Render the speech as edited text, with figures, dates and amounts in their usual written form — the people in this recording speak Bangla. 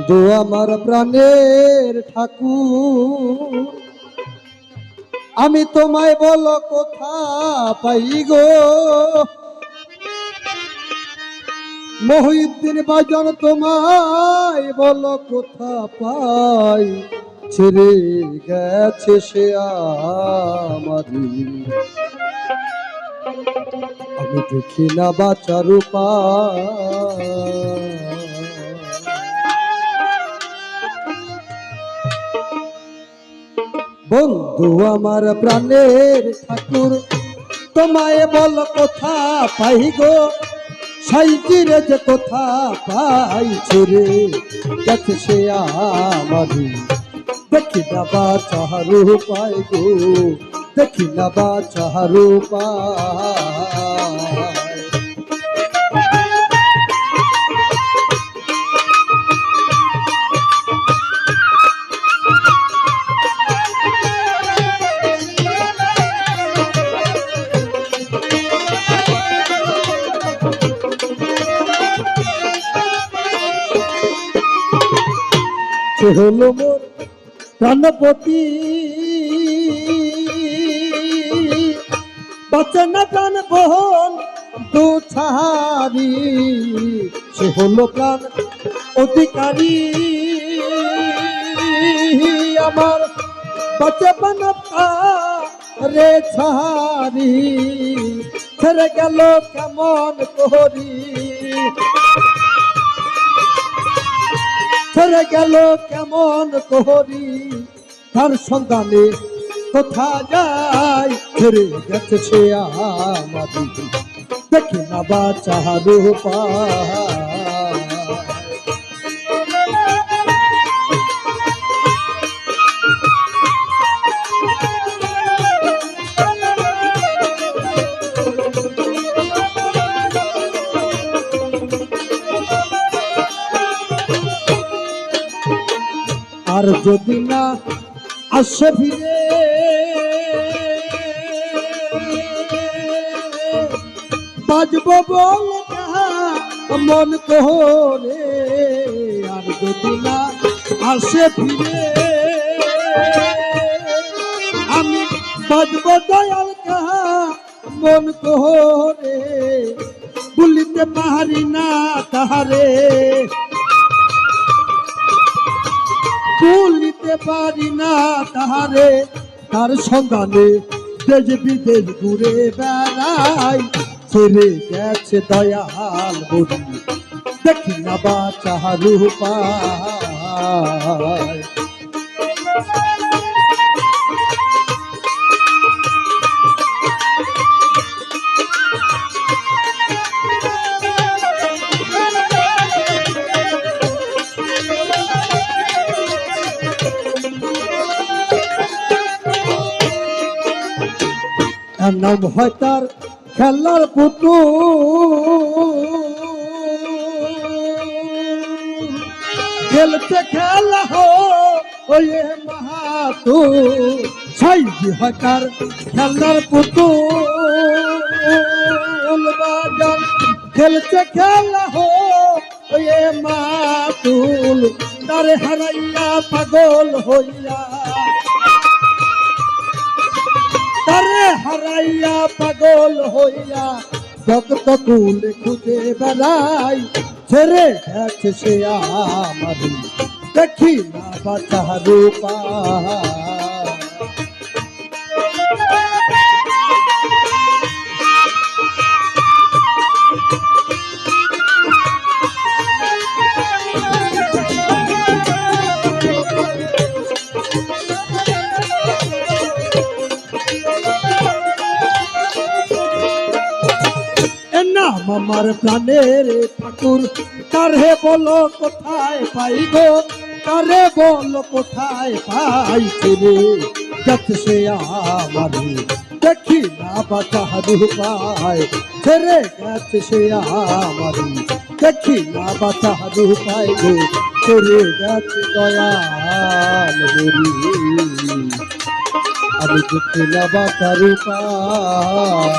বন্ধু আমার প্রাণের ঠাকুর, আমি তোমায় বলো কোথা পাই গো। মহিউদ্দিন বাজান তোমায় বলো কোথা পাই, ছেড়ে গেছে সে আমারি। আমি দেখি না বাঁচার উপায়। বন্ধু আমার প্রাণের ঠাকুর, তোমায় বল কোথা পাই গো। সাইজিরে যে কোথা পাই, ছেড়ে গেছে সে আমারি। দেখি না বাঁচার উপায় গো, দেখি না বাঁচার উপায়। সে হলো মোর প্রাণপতি, বাঁচে না প্রাণ বহন দু ছাড়ি। সে হলো প্রাণ অধিকারী, আমার বাঁচে প্রাণ রে ছাড়ি। ছেড়ে গেল কেমন করি, ছেড়ে গেল কেমন করি। তার সন্ধানে কোথা যাই, ছেড়ে গেছে সে আমারি। দেখি না বাঁচার উপায়। আর যদি না আসে ফিরে, বাজব বল মন কোহরে। আর যদি না আসে ফিরে, আমি বাজব দয়াল কাহা মন কোহরে। ভুলিতে পারি না তাহারে, ভুলিতে পারি না তাহারে। তার সন্ধানে দেশ বিদেশ ঘুরে বেড়াই, ছেড়ে গেছে দয়াল বলি। দেখি না বাঁচার উপায়। নাম হয় তার খেলার পুতুল, খেলতে খেলা হয়ে মাহাতুল। সাইজি হয় তার খেলার পুতুল, বাজান খেলতে খেলা হয়ে মাতুল। তারে হারাইয়া পাগল হইয়া, তারে হারাইয়া পাগল হইয়া ভক্ত কুল খুঁজে বেড়াই। ছেড়ে গেছে সে আমারি। দেখি না বাঁচার উপায়। আমার প্রাণের ঠাকুর, তারে বলো কোথায় পাই গো। তারে বলো কোথায় পাই, ছেড়ে গেছে সে আমারি। দেখি না বাঁচার উপায়, ছেড়ে গেছে সে আমারি। দেখি না বাঁচার উপায় গো, ছেড়ে গেছে দয়াল বলি। আমি দেখি না বাঁচার উপায়।